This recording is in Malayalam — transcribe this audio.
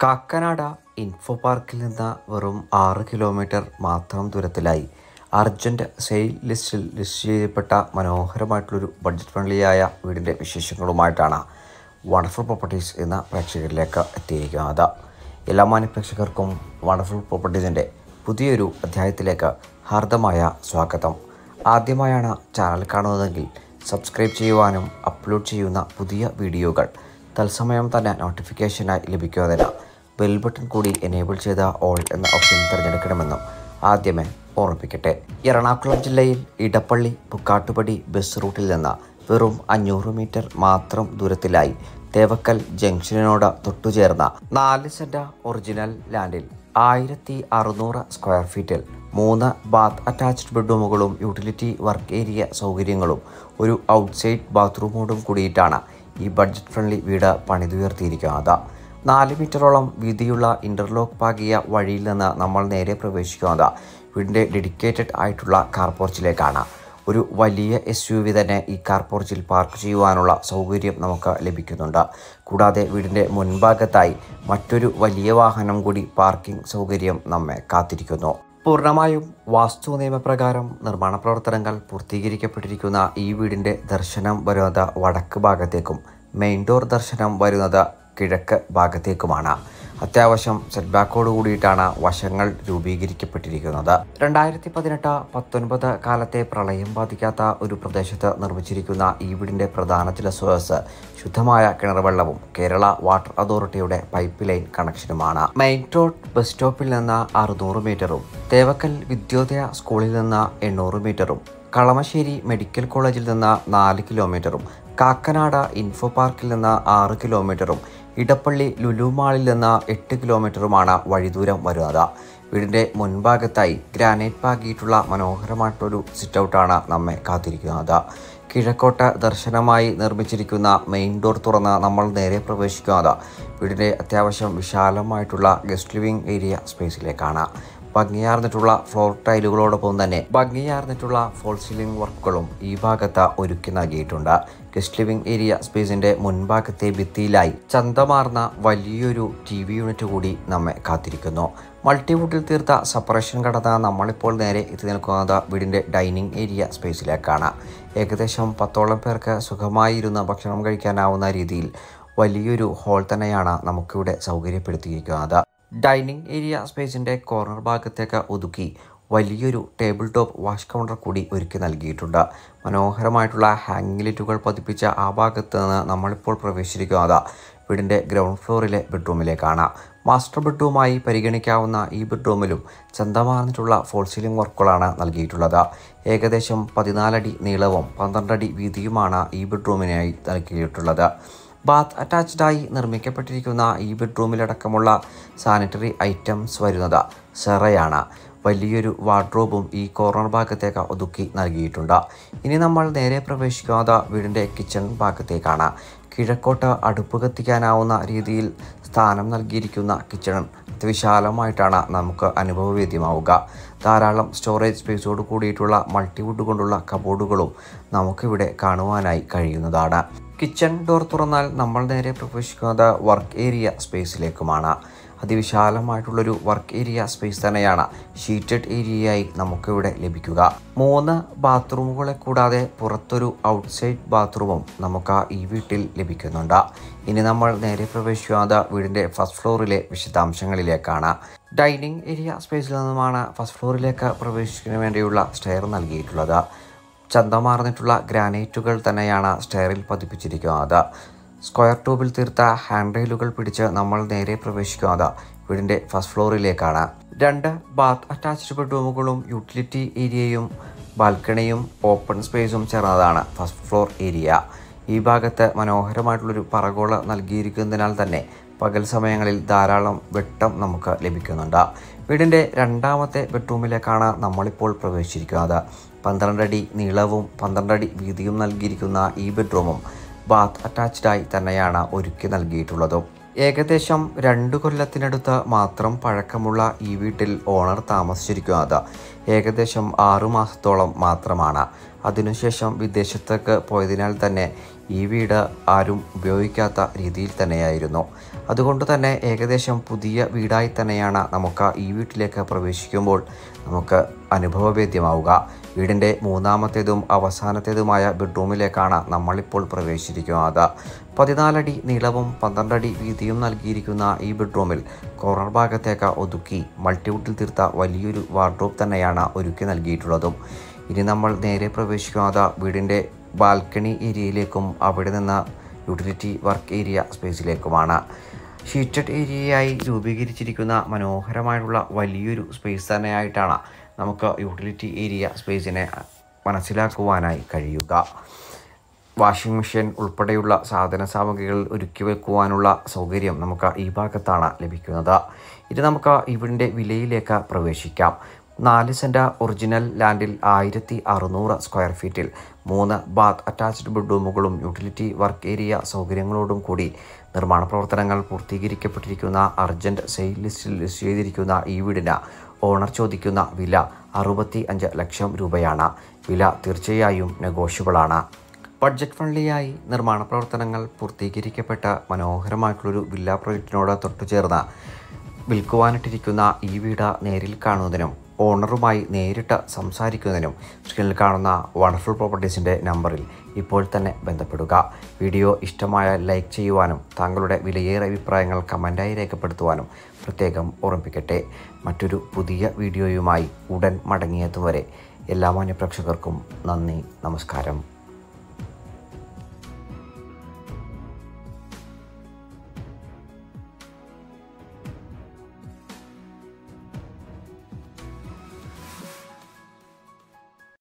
കാക്കനാട് ഇൻഫോ പാർക്കിൽ നിന്ന് വെറും 6 കിലോമീറ്റർ മാത്രം ദൂരത്തിലായി അർജന്റ് സെയിൽ ലിസ്റ്റിൽ ലിസ്റ്റ് ചെയ്യപ്പെട്ട മനോഹരമായിട്ടുള്ളൊരു ബഡ്ജറ്റ് ഫ്രണ്ട്ലിയായ വീടിൻ്റെ വിശേഷങ്ങളുമായിട്ടാണ് വണ്ടർഫുൾ പ്രോപ്പർട്ടീസ് എന്ന പ്രേക്ഷകരിലേക്ക് എത്തിയിരിക്കുന്നത്. എല്ലാ മാന്യപ്രേക്ഷകർക്കും വണ്ടർഫുൾ പ്രോപ്പർട്ടീസിൻ്റെ പുതിയൊരു അധ്യായത്തിലേക്ക് ഹാർദമായ സ്വാഗതം. ആദ്യമായാണ് ചാനൽ കാണുന്നതെങ്കിൽ സബ്സ്ക്രൈബ് ചെയ്യുവാനും അപ്ലോഡ് ചെയ്യുന്ന പുതിയ വീഡിയോകൾ തത്സമയം തന്നെ നോട്ടിഫിക്കേഷനായി ലഭിക്കുന്നതിന് ബെൽ ബട്ടൺ കൂടി എനേബിൾ ചെയ്ത ഓൾ എന്ന ഓപ്ഷൻ തിരഞ്ഞെടുക്കണമെന്നും ആദ്യമേ ഓർമ്മിപ്പിക്കട്ടെ. എറണാകുളം ജില്ലയിൽ ഇടപ്പള്ളി പുക്കാട്ടുപടി ബസ് റൂട്ടിൽ നിന്ന് വെറും 500 മീറ്റർ മാത്രം ദൂരത്തിലായി തേവക്കൽ ജംഗ്ഷനിനോട് തൊട്ടുചേർന്ന 4 സെന്റ് ഒറിജിനൽ ലാൻഡിൽ 1600 സ്ക്വയർ ഫീറ്റിൽ 3 ബാത്ത് അറ്റാച്ച്ഡ് ബെഡ്റൂമുകളും യൂട്ടിലിറ്റി വർക്ക് ഏരിയ സൗകര്യങ്ങളും ഒരു ഔട്ട്സൈഡ് ബാത്റൂമോടും കൂടിയിട്ടാണ് ഈ ബഡ്ജറ്റ് ഫ്രണ്ട്ലി വീട് പണിതുയർത്തിയിരിക്കുന്നത്. 4 മീറ്ററോളം വീതിയുള്ള ഇൻ്റർലോക്ക് പാകിയ വഴിയിൽ നിന്ന് നമ്മൾ നേരെ പ്രവേശിക്കുന്നത് വീടിൻ്റെ ഡെഡിക്കേറ്റഡ് ആയിട്ടുള്ള കാർ പോർച്ചിലേക്കാണ്. ഒരു വലിയ SUV തന്നെ ഈ കാർ പോർച്ചിൽ പാർക്ക് ചെയ്യുവാനുള്ള സൗകര്യം നമുക്ക് ലഭിക്കുന്നുണ്ട്. കൂടാതെ വീടിൻ്റെ മുൻഭാഗത്തായി മറ്റൊരു വലിയ വാഹനം കൂടി പാർക്കിംഗ് സൗകര്യം നമ്മെ കാത്തിരിക്കുന്നു. പൂർണ്ണമായും വാസ്തു നിയമപ്രകാരം നിർമ്മാണ പ്രവർത്തനങ്ങൾ പൂർത്തീകരിക്കപ്പെട്ടിരിക്കുന്ന ഈ വീടിൻ്റെ ദർശനം വരുന്നത് വടക്ക് ഭാഗത്തേക്കും മെയിൻ ഡോർ ദർശനം വരുന്നത് കിഴക്ക് ഭാഗത്തേക്കുമാണ്. അത്യാവശ്യം സെറ്റ് ബാക്കോട് കൂടിയിട്ടാണ് വശങ്ങൾ രൂപീകരിക്കപ്പെട്ടിരിക്കുന്നത്. 2018-19 കാലത്തെ പ്രളയം ബാധിക്കാത്ത ഒരു പ്രദേശത്ത് നിർമ്മിച്ചിരിക്കുന്ന ഈ വീടിൻ്റെ പ്രധാന ജലസ്രോതസ് ശുദ്ധമായ കിണർവെള്ളവും കേരള വാട്ടർ അതോറിറ്റിയുടെ പൈപ്പ് ലൈൻ കണക്ഷനുമാണ്. മെയിൻ റോഡ് ബസ് സ്റ്റോപ്പിൽ നിന്ന് 600 മീറ്ററും തേവക്കൽ വിദ്യോദയ സ്കൂളിൽ നിന്ന് 800 മീറ്ററും കളമശ്ശേരി മെഡിക്കൽ കോളേജിൽ നിന്ന് 4 കിലോമീറ്ററും കാക്കനാട് ഇൻഫോ പാർക്കിൽ നിന്ന് 6 കിലോമീറ്ററും ഇടപ്പള്ളി ലുലു മാളിൽ നിന്ന് 8 കിലോമീറ്ററുമാണ് വഴിദൂരം വരുന്നത്. വീടിൻ്റെ മുൻഭാഗത്തായി ഗ്രാനൈറ്റ് പാകിയിട്ടുള്ള മനോഹരമായിട്ടൊരു സിറ്റൗട്ടാണ് നമ്മെ കാത്തിരിക്കുന്നത്. കിഴക്കോട്ട് ദർശനമായി നിർമ്മിച്ചിരിക്കുന്ന മെയിൻ ഡോർ തുറന്ന് നമ്മൾ നേരെ പ്രവേശിക്കുന്നത് വീടിൻ്റെ അത്യാവശ്യം വിശാലമായിട്ടുള്ള ഗസ്റ്റ് ലിവിംഗ് ഏരിയ സ്പേസിലേക്കാണ്. ഭംഗിയാർന്നിട്ടുള്ള ഫ്ലോർ ടൈലുകളോടൊപ്പം തന്നെ ഭംഗിയാർന്നിട്ടുള്ള ഫോൾ സീലിംഗ് വർക്കുകളും ഈ ഭാഗത്ത് ഒരുക്കി നൽകിയിട്ടുണ്ട്. ഗസ്റ്റ് ലിവിംഗ് ഏരിയ സ്പേസിൻ്റെ മുൻഭാഗത്തെ ഭിത്തിയിലായി ചന്തമാർന്ന വലിയൊരു TV യൂണിറ്റ് കൂടി നമ്മെ കാത്തിരിക്കുന്നു. മൾട്ടിവുഡിൽ തീർത്ത സെപ്പറേഷൻ കടന്ന് നമ്മളിപ്പോൾ നേരെ എത്തി നിൽക്കുന്നത് വീടിൻ്റെ ഡൈനിങ് ഏരിയ സ്പേസിലേക്കാണ്. ഏകദേശം 10ഓളം പേർക്ക് സുഖമായി ഇരുന്ന് ഭക്ഷണം കഴിക്കാനാവുന്ന രീതിയിൽ വലിയൊരു ഹാൾ തന്നെയാണ് നമുക്കിവിടെ സൗകര്യപ്പെടുത്തിയിരിക്കുന്നത്. ഡൈനിങ് ഏരിയ സ്പേസിൻ്റെ കോർണർ ഭാഗത്തേക്ക് ഒതുക്കി വലിയൊരു ടേബിൾ ടോപ്പ് വാഷ് കൗണ്ടർ കൂടി ഒരുക്കി നൽകിയിട്ടുണ്ട്. മനോഹരമായിട്ടുള്ള ഹാങ്ങിങ് ലൈറ്റുകൾ പതിപ്പിച്ച ആ ഭാഗത്ത് നിന്ന് നമ്മളിപ്പോൾ പ്രവേശിച്ചിരിക്കുന്നത് വീടിൻ്റെ ഗ്രൗണ്ട് ഫ്ലോറിലെ ബെഡ്റൂമിലേക്കാണ്. മാസ്റ്റർ ബെഡ്റൂമായി പരിഗണിക്കാവുന്ന ഈ ബെഡ്റൂമിലും ചന്തമാർന്നിട്ടുള്ള ഫോൾ സീലിംഗ് വർക്കുകളാണ് നൽകിയിട്ടുള്ളത്. ഏകദേശം 14 അടി നീളവും 12 അടി വീതിയുമാണ് ഈ ബെഡ്റൂമിനായി നൽകിയിട്ടുള്ളത്. ബാത്ത് അറ്റാച്ച്ഡായി നിർമ്മിക്കപ്പെട്ടിരിക്കുന്ന ഈ ബെഡ്റൂമിലടക്കമുള്ള സാനിറ്ററി ഐറ്റംസ് വരുന്നത് സെറയാണ്. വലിയൊരു വാർഡ്രോബും ഈ കോർണർ ഭാഗത്തേക്ക് ഒതുക്കി നൽകിയിട്ടുണ്ട്. ഇനി നമ്മൾ നേരെ പ്രവേശിക്കുന്നത് വീടിൻ്റെ കിച്ചൺ ഭാഗത്തേക്കാണ്. കിഴക്കോട്ട് അടുപ്പ് കത്തിക്കാനാവുന്ന രീതിയിൽ സ്ഥാനം നൽകിയിരിക്കുന്ന കിച്ചൺ വിശാലമായിട്ടാണ് നമുക്ക് അനുഭവവേദ്യമാവുക. ധാരാളം സ്റ്റോറേജ് സ്പേസോട് കൂടിയിട്ടുള്ള മൾട്ടിവുഡ് കൊണ്ടുള്ള കബോർഡുകളും നമുക്കിവിടെ കാണുവാനായി കഴിയുന്നതാണ്. കിച്ചൺ ഡോർ തുറന്നാൽ നമ്മൾ നേരെ പ്രവേശിക്കുന്നത് വർക്ക് ഏരിയ സ്പേസിലേക്കുമാണ്. അതിവിശാലമായിട്ടുള്ളൊരു വർക്ക് ഏരിയ സ്പേസ് തന്നെയാണ് ഷീറ്റഡ് ഏരിയയായി നമുക്കിവിടെ ലഭിക്കുക. 3 ബാത്റൂമുകളെ കൂടാതെ പുറത്തൊരു ഔട്ട്സൈഡ് ബാത്റൂമും നമുക്ക് ഈ വീട്ടിൽ ലഭിക്കുന്നുണ്ട്. ഇനി നമ്മൾ നേരെ പ്രവേശിക്കുന്നത് വീടിൻ്റെ ഫസ്റ്റ് ഫ്ലോറിലെ വിശദാംശങ്ങളിലേക്കാണ്. ഡൈനിങ് ഏരിയ സ്പേസിൽ നിന്നുമാണ് ഫസ്റ്റ് ഫ്ലോറിലേക്ക് പ്രവേശിക്കുന്നതിന് വേണ്ടിയുള്ള സ്റ്റെയർ നൽകിയിട്ടുള്ളത്. ചന്തമാർന്നിട്ടുള്ള ഗ്രാനൈറ്റുകൾ തന്നെയാണ് സ്റ്റെയറിൽ പതിപ്പിച്ചിരിക്കുന്നത്. സ്ക്വയർ ട്യൂബിൽ തീർത്ത ഹാൻഡ് റെയിലുകൾ പിടിച്ച് നമ്മൾ നേരെ പ്രവേശിക്കുന്നത് വീടിൻ്റെ ഫസ്റ്റ് ഫ്ലോറിലേക്കാണ്. 2 ബാത്ത് അറ്റാച്ച്ഡ് ബെഡ്റൂമുകളും യൂട്ടിലിറ്റി ഏരിയയും ബാൽക്കണിയും ഓപ്പൺ സ്പേസും ചേർന്നതാണ് ഫസ്റ്റ് ഫ്ലോർ ഏരിയ. ഈ ഭാഗത്ത് മനോഹരമായിട്ടുള്ളൊരു പറഗോള നൽകിയിരിക്കുന്നതിനാൽ തന്നെ പകൽ സമയങ്ങളിൽ ധാരാളം വെട്ടം നമുക്ക് ലഭിക്കുന്നുണ്ട്. വീടിൻ്റെ 2ാമത്തെ ബെഡ്റൂമിലേക്കാണ് നമ്മളിപ്പോൾ പ്രവേശിച്ചിരിക്കുന്നത്. 12 അടി നീളവും 12 അടി വീതിയും നൽകിയിരിക്കുന്ന ഈ ബെഡ്റൂമും ബാത്ത് അറ്റാച്ച്ഡായി തന്നെയാണ് ഒരുക്കി നൽകിയിട്ടുള്ളതും. ഏകദേശം 2 കൊല്ലത്തിനടുത്ത് മാത്രം പഴക്കമുള്ള ഈ വീട്ടിൽ ഓണർ താമസിച്ചിരിക്കുന്നത് ഏകദേശം 6 മാസത്തോളം മാത്രമാണ്. അതിനുശേഷം വിദേശത്തേക്ക് പോയതിനാൽ തന്നെ ഈ വീട് ആരും ഉപയോഗിക്കാത്ത രീതിയിൽ തന്നെയായിരുന്നു. അതുകൊണ്ട് തന്നെ ഏകദേശം പുതിയ വീടായി തന്നെയാണ് നമുക്ക് ഈ വീട്ടിലേക്ക് പ്രവേശിക്കുമ്പോൾ നമുക്ക് അനുഭവവേദ്യമാവുക. വീടിൻ്റെ മൂന്നാമത്തേതും അവസാനത്തേതുമായ ബെഡ്റൂമിലേക്കാണ് നമ്മളിപ്പോൾ പ്രവേശിച്ചിരിക്കുന്നത്. 14 അടി നീളവും 12 അടി വീതിയും നൽകിയിരിക്കുന്ന ഈ ബെഡ്റൂമിൽ കോർണർ ഭാഗത്തേക്ക് ഒതുക്കി മൾട്ടിവുഡിൽ തീർത്ത വലിയൊരു വാർഡ്രോബ് തന്നെയാണ് ഒരുക്കി നൽകിയിട്ടുള്ളതും. ഇനി നമ്മൾ നേരെ പ്രവേശിക്കുന്നത് വീടിൻ്റെ ബാൽക്കണി ഏരിയയിലേക്കും അവിടെ നിന്ന് യൂട്ടിലിറ്റി വർക്ക് ഏരിയ സ്പേസിലേക്കുമാണ്. ഷീറ്റഡ് ഏരിയയായി രൂപീകരിച്ചിരിക്കുന്ന മനോഹരമായിട്ടുള്ള വലിയൊരു സ്പേസ് തന്നെയായിട്ടാണ് നമുക്ക് യൂട്ടിലിറ്റി ഏരിയ സ്പേസിനെ മനസ്സിലാക്കുവാനായി കഴിയുക. വാഷിംഗ് മെഷീൻ ഉൾപ്പെടെയുള്ള സാധന സാമഗ്രികൾ ഒരുക്കി വെക്കുവാനുള്ള സൗകര്യം നമുക്ക് ഈ ഭാഗത്താണ് ലഭിക്കുന്നത്. ഇത് നമുക്ക് ഇവിടെ വിലയിലേക്ക് പ്രവേശിക്കാം. 4 സെൻറ് ഒറിജിനൽ ലാൻഡിൽ 1600 സ്ക്വയർ ഫീറ്റിൽ 3 ബാത്ത് അറ്റാച്ച്ഡ് ബെഡ്റൂമുകളും യൂട്ടിലിറ്റി വർക്ക് ഏരിയ സൗകര്യങ്ങളോടും കൂടി നിർമ്മാണ പ്രവർത്തനങ്ങൾ പൂർത്തീകരിക്കപ്പെട്ടിരിക്കുന്ന അർജൻറ്റ് സെയിൽ ലിസ്റ്റിൽ ലിസ്റ്റ് ചെയ്തിരിക്കുന്ന ഈ വീടിന് ഓണർ ചോദിക്കുന്ന വില 65 ലക്ഷം രൂപയാണ്. വില തീർച്ചയായും നെഗോഷ്യബിളാണ്. ബഡ്ജറ്റ് ഫ്രണ്ട്ലിയായി നിർമ്മാണ പ്രവർത്തനങ്ങൾ പൂർത്തീകരിക്കപ്പെട്ട മനോഹരമായിട്ടുള്ളൊരു വില്ല പ്രോജക്റ്റിനോട് തൊട്ടുചേർന്ന് വിൽക്കുവാനിട്ടിരിക്കുന്ന ഈ വീട് നേരിൽ കാണുന്നതിനും ഓണറുമായി നേരിട്ട് സംസാരിക്കുന്നതിനും സ്ക്രീനിൽ കാണുന്ന വണ്ടർഫുൾ പ്രോപ്പർട്ടീസിൻ്റെ നമ്പറിൽ ഇപ്പോൾ തന്നെ ബന്ധപ്പെടുക. വീഡിയോ ഇഷ്ടമായ ലൈക്ക് ചെയ്യുവാനും താങ്കളുടെ വിലയേറിയ അഭിപ്രായങ്ങൾ കമൻറ്റായി രേഖപ്പെടുത്തുവാനും പ്രത്യേകം ഓർമ്മിപ്പിക്കട്ടെ. മറ്റൊരു പുതിയ വീഡിയോയുമായി ഉടൻ മടങ്ങിയെത്തും വരെ എല്ലാ മാന്യപ്രേക്ഷകർക്കും നന്ദി, നമസ്കാരം.